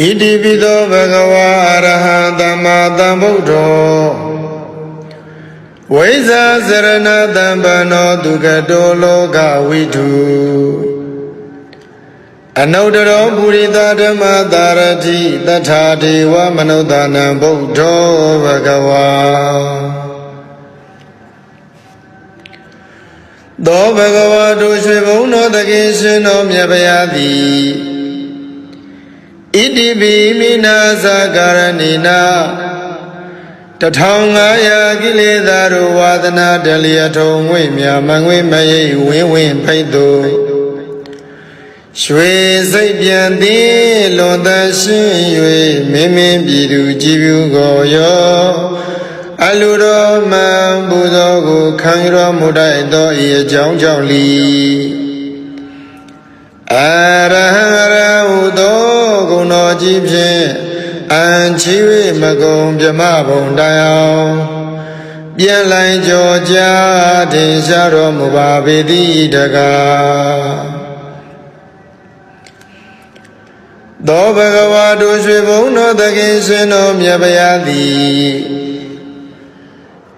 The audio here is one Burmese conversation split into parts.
Iti pido bhagava arahantama tambuddho Vaisa sarana tambano dukkhato loka vidhu Anuttaro purita dhamma dharati tatha deva manodhanam buddho bhagava Do bhagava doshe bhuno takeshino myapayati Iti bhimina sakaranina Tathangaya kiletaru vadana daliyato ngwemya mangwe maye win paitu Shwe saipyanti lonta shin yue mimin bidu jibyu goyo Aluro man budo gu khangro mudai do iye jang jang li Arahara udo guno jibye Anchiwe magong pyama bong dayao Bien lai jo ja Din sharo mubabidi daga Do bhagava doshe bhuno takeshino myapayati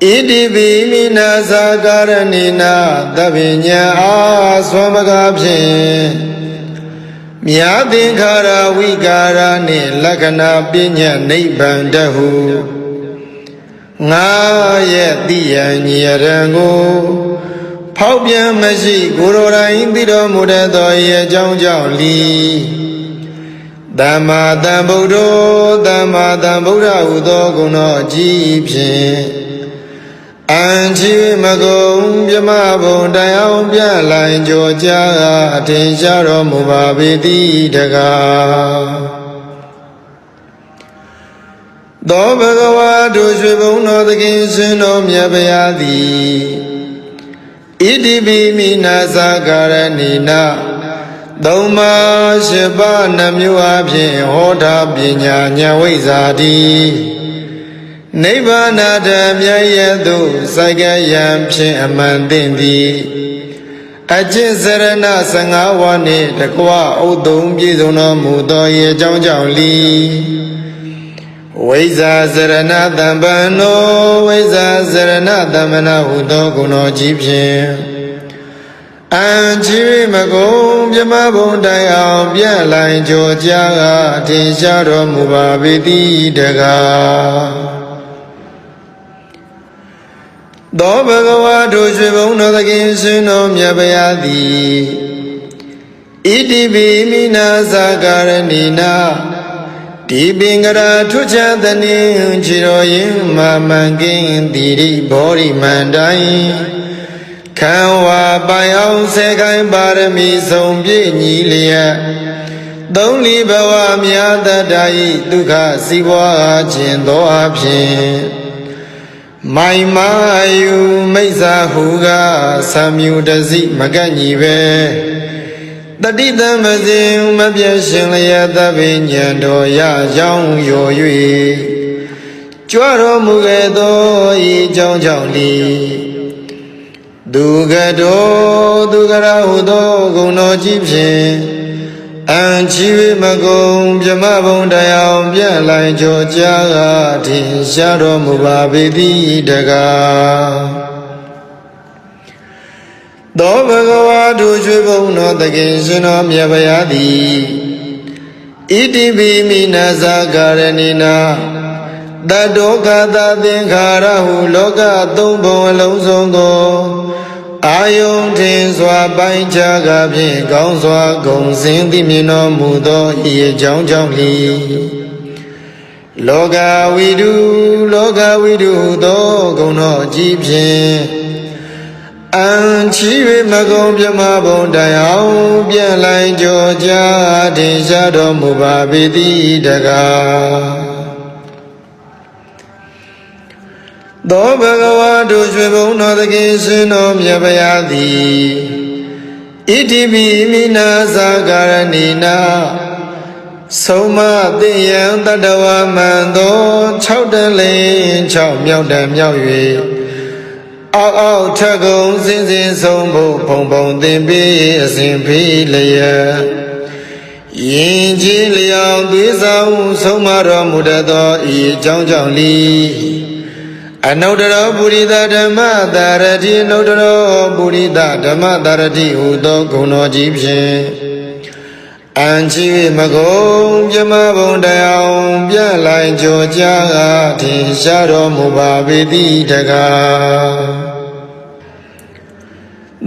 Iti bhimina sakaranina Tabinya aswamagabhin Myathinkara vikara ni lakana pinya nibbhandahu Nga ye tiyan nyarangu Phawpyan mashi gurorain tiro mudato ye jang jang li Dhamma tambuddho Dhamma tambuddha udo guno jiphin Anchiwe magong pyama bong dayao pyan lai jo ja Tin sharo mubabidi daga Do bhagava doshe bhuno takeshino myapayati Iti bhimina sakaranina Dhamma shiva namyu aphin Hoda pinya nyawizati Nibbana dhamya yadu Saikayam phin amandindi Ajit sarana sangawani Takwa udung pizuna mudo ye jang jang li Vaisa sarana dhambano Vaisa sarana dhammana udo guno jiphin Anchiwe magong pyama bong dayao pyan lai jo ja Tin sharo mubabidi daga Do bhagava doshe bhuno takeshino myapayati Iti bhimina sakaranina Dibingara tuchadani Chiro yin mamangin Diri bori mandai Kanwa bayao sekai parami Sompi nyiliya Dongli bhava myatadai Dukha siwa chinto aphin Mai mayu maisa huga samyu dasi maganyi be Tadita mazin mapyashin laya tabi nyando ya yang yo yue Chwaro muge do yi jang jang li Dugato dugara hudo guno jipshin Anchiwe magong pyama bong dayao pyan lai jo ja Tin sharo mubabidi daga Do bhagava doshe bhuno takeshino myapayati Iti bhimina sakaranina Tadoka tathinkharahu loka thumbong along songo Ayong tin swa pai chaga phin kaung swa gong sin ti myin no mu do ye jang jang li Loka vidhu do gong no ji phin Anchiwe magong pyama bong dayao pyan lai jo ja Tin sharo mubabidi daga Do bhagava doshe bhuno takeshino myapayati Iti bhimina sakaranina Soma tiyan tatawa mando Chau tan lin chau myau tan myau yue Ao ao thak gong sin sin song bhu Phong phong tin pi asin phi laya ရင်ကြီးလျောင်သွေးဆောင်ဆုံးမတော်မူတတ်သောဤအကြောင်းကြောင့်လီအနုတ္တရောပုရိသဓမ္မတာရတိအနုတ္တရောပုရိသဓမ္မတာရတိဟူသောဂုဏ်တော်ကြီးဖြင့်အံချီမကုံပြမဘုံတရားပြလိုက်ကြောကြားအားထင်ရှားတော်မူပါပေတိတကား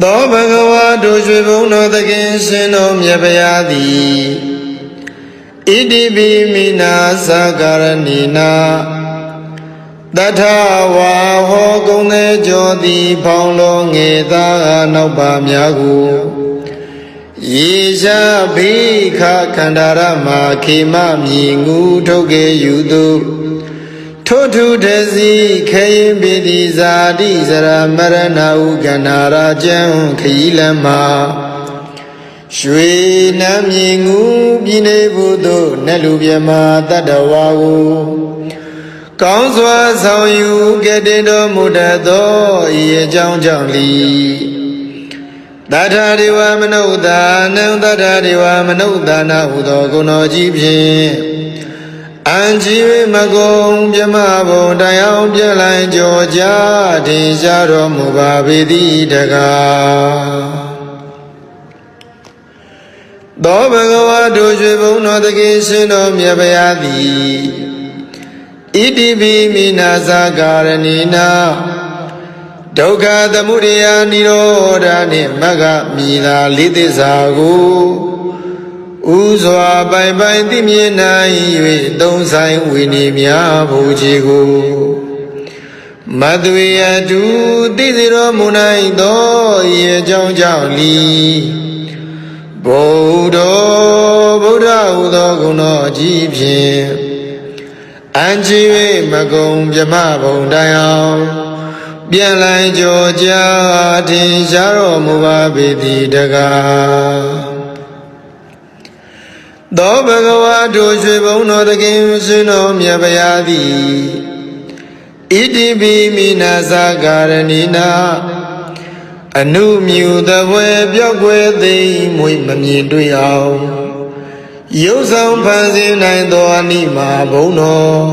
သောဘဂဝါတို့ရွှေဘုံတော်သခင်ရှင်တော်မြတ်ဗျာသည်ဣတိပိမိနာသကာရဏိနာတထဝါဟောကုံသေးကြောသည်ဖောင်းလုံးငေသာနောက်ပါများကိုယေရှာဘိခခန္ဓာရမခေမမြည်ငူထုတ်ကေယူသူထို့ထုတစီခေယင်ပိတိဇာတိစရမရဏဟုကန္နာရာကျံခရီလမရွှေနမ်းမြည်ငူပြည်နေဘူးသို့နတ်လူမြမတတ္တဝါကိုကောင်းစွာဆောင်ယူကဲ့တင်တော်မူတတ်သောဤအကြောင်းကြောင့်လီတထာဒေဝမနုဿာနံတထာဒေဝမနုဿာနာဟုသောဂုဏ်တော်ကြီးဖြင့်အံချီမကုံပြမဘုံတရားပြလိုက်ကြောကြားထင်ရှားတော်မူပါပေသည်တကားသောဘဂဝါတို့ရွှေဘုံတော်သခင်ရှင်တော်မြတ်ဗျာသည်ဣတိပိမိနာသကာရဏိနာဒုက္ခသမုဒယနိရောဓနှင့်မဂ္ဂမိသာလေးသစ္စာကိုဥစွာပိုင်ပိုင်သိမြင်နိုင်၍သုံးဆိုင်ဝိနည်းများဘုရားကိုမသွေအတူသိစေတော်မူနိုင်သောဤအကြောင်းကြောင့်လီဗုဒ္ဓဗုဒ္ဓဟူသောဂုဏ်တော်ကြီးဖြင့်အံချီ၍မကုံပြမဘုံတိုင်အောင်ပြန်လိုက်ကြောကြားထင်ရှားတော်မူပါပေသည်တကားသောဘဂဝါတို့ရွှေဘုံတော်သခင်ရှင်တော်မြတ်ဗျာသည်ဣတိပိမိနာသကာရဏိနာအနုမြူသဘွယ်ပြောက်ွယ်သိမ့်မွေမမြင်တွေ့အောင်ရုပ်ဆောင်ဖန်ဆင်းနိုင်သောအနိမာဘုံတော်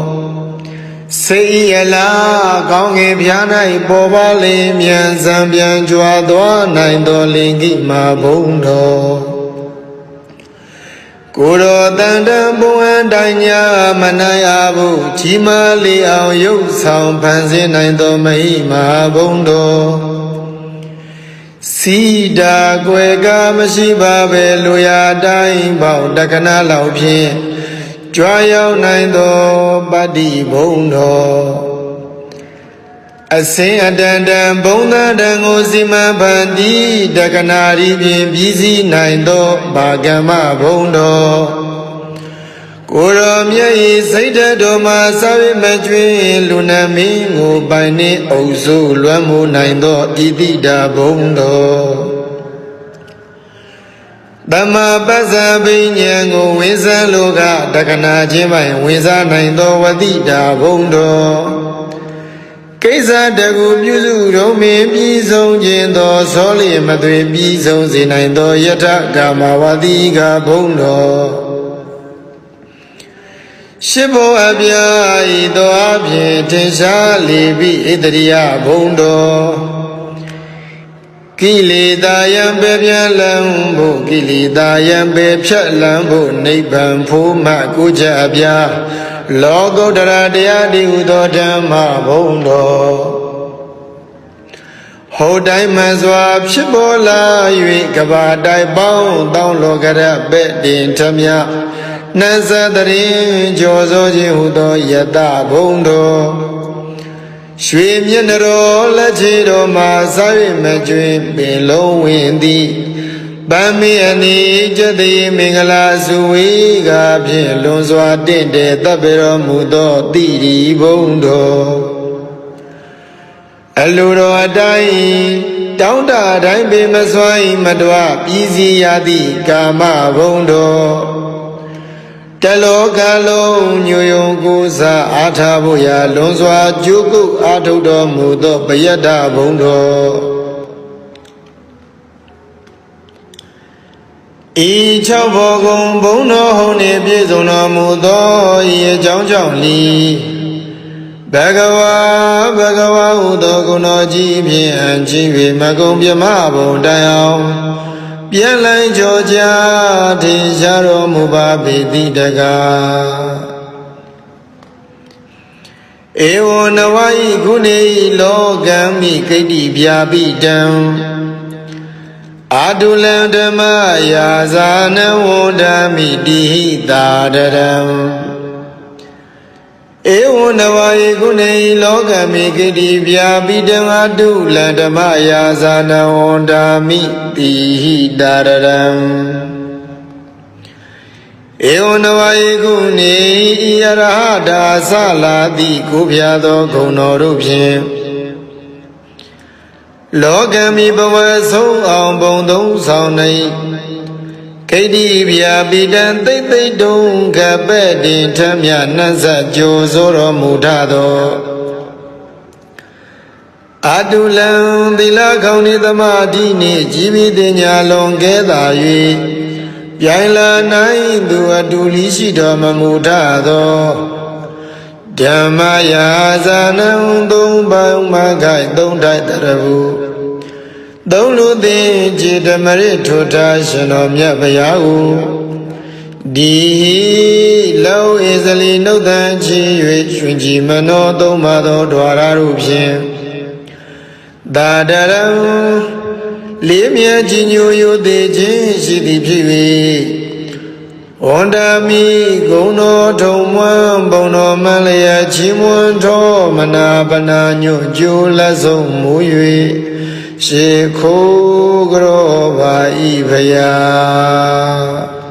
စေရလားကောင်းငင်ပြား၌ပေါ်ပါလေမြန်စံပြန်ကြွားသွားနိုင်သောလင်ကိမာဘုံတော်ကိုယ်တော်တန်တန်ဘုံအတိုင်းညာမနိုင်အဘူးကြီးမားလေအောင်ရုပ်ဆောင်ဖန်ဆင်းနိုင်သောမဟိမာဘုံတော်စီတာကွယ်ကမရှိပါပဲလူရတိုင်းပေါတက္ကနာလောက်ဖြင့်ကြွားရောက်နိုင်သောပတ္တိဘုံတော်အစင်အတန်တန်ဘုံသံတန်ကိုစီမံဖန်တီးတက္ကနာရီဖြင့်ပြည်စည်းနိုင်သောဘာကမ္မဘုံတော်ကိုယ်တော်မြတ်၏စိတ်ဓာတ်တော်မှာစာဝိမကျွင်းလူနာမင်းကိုပိုင်နှင့်အုပ်စုလွမ်းမိုးနိုင်သောဣတိတာဘုံတော်တမ္မာပစ္စာပဉ္ဉံကိုဝိဇ္ဇံလောကတက္ကနာချင်းပိုင်ဝင်စားနိုင်သောဝတိတာဘုံတော်ကိစ္စတကူပြုစုတော်မင်းပြည်ဆုံးခြင်းသောသောလျမသွေပြည်ဆုံးစေနိုင်သောယထကာမဝတိကဘုံတော်ရှိဘောအပြာဤသောအဖြင့်ထင်ရှားလေပြီဣတရိယဘုံတော်ကိလေသာယံပေပြန်လံဖို့ကိလေသာယံပေဖြတ်လံဖို့နိဗ္ဗာန်ဖို့မှကိုကြအပြာလောကုတ္တရာတရားဒီဟုသောဓမ္မဘုံတော်ဟောတိုင်းမှန်စွာဖြစ်ပေါ်လာ၍ကဘာတိုင်ပေါင်းတောင်းလောကရပဲ့တင်ထမြနတ်သတရင်ကြောစိုးခြင်းဟုသောယတဘုံတော်ရွှေမျက်နှတော်လက်ချေတော်မှာစား၍မကျွင်ပင်လုံးဝင်သည်ဗမ်းမီအနိကျတိမင်္ဂလာစုဝေကဖြင့်လွန်စွာတင့်တယ်တပ်ပေတော်မူသောတိရိဘုံတော်အလိုတော်အတိုင်းတောင်းတတိုင်းပင်မစွမ်းမတော်ပြည်စည်းရသည့်ကာမဘုံတော်တလောကလုံးညွယုံကိုစားအားထားဖို့ရာလွန်စွာကြိုးကုပ်အားထုတ်တော်မူသောပယတ္တဘုံတော် ဤ၆ဘောကုံဘုံတော်ဟုန်နှင့်ပြည့်စုံတော်မူသောဤအကြောင်းကြောင့်လီဘဂဝါဟုသောဂုဏ်တော်ကြီးဖြင့်အံ့ကြီး၍မကုံပြမဘုံတိုင်အောင်ပြန်လည်ကြောကြထင်ရှားတော်မူပါပေသည်တကားဧဝံနဝါဤကုဏေလောကံမိကိတ္တိဗျာပိတံအာတုလံဓမ္မယာဇာနဝန္ဒမိတိဟိတာတရံဧဝံနဝါဤကုဏေလောကံမိကိတ္တိဗျာပိတံအာတုလံဓမ္မယာဇာနဝန္ဒမိတိဟိတာတရံဧဝံနဝါဤကုဏေဤရဟတာသလာတိကိုဖျားသောဂုဏ်တော်တို့ဖြင့်လောကမိဘဝဆုံးအောင်ဘုံသုံးဆောင်နေခိတ္တိဗျာပိတံသိသိတုံကပဲ့တင်ထမြနှံ့ဆက်ကြိုဆိုတော်မူထသောအာတုလံသီလခေါင်းဤသမာဓိနှင့်ជីវិတညာလွန်ကဲသာ၍ပြိုင်လာနိုင်သူအတူလီရှိတော်မမူထသောဓမ္မယာဇာနံသုံးပေါင်းမခိုင်သုံးထိုက်တရဘူးသုံးလူသိจิตမရထွထားရှင်တော်မြတ်ဗျာဟုဒီလောဧဇလီနှုတ်တန်ချီ၍ရွှင်ကြည်မနောသုံးပါသောဓဝရတို့ဖြင့်သာတရံလေးမြတ်ကြီးညိုယိုသေးခြင်းရှိသည်ဖြစ်၍ဝန္ဒမိဂုဏတော်ထုံမွန်းဘုံတော်မလျက်ချီးမွမ်းတော်မနာပနာညွတ်ကြိုးလက်ဆုံးမူ၍ရှေခိုးကြောပါဤဖျား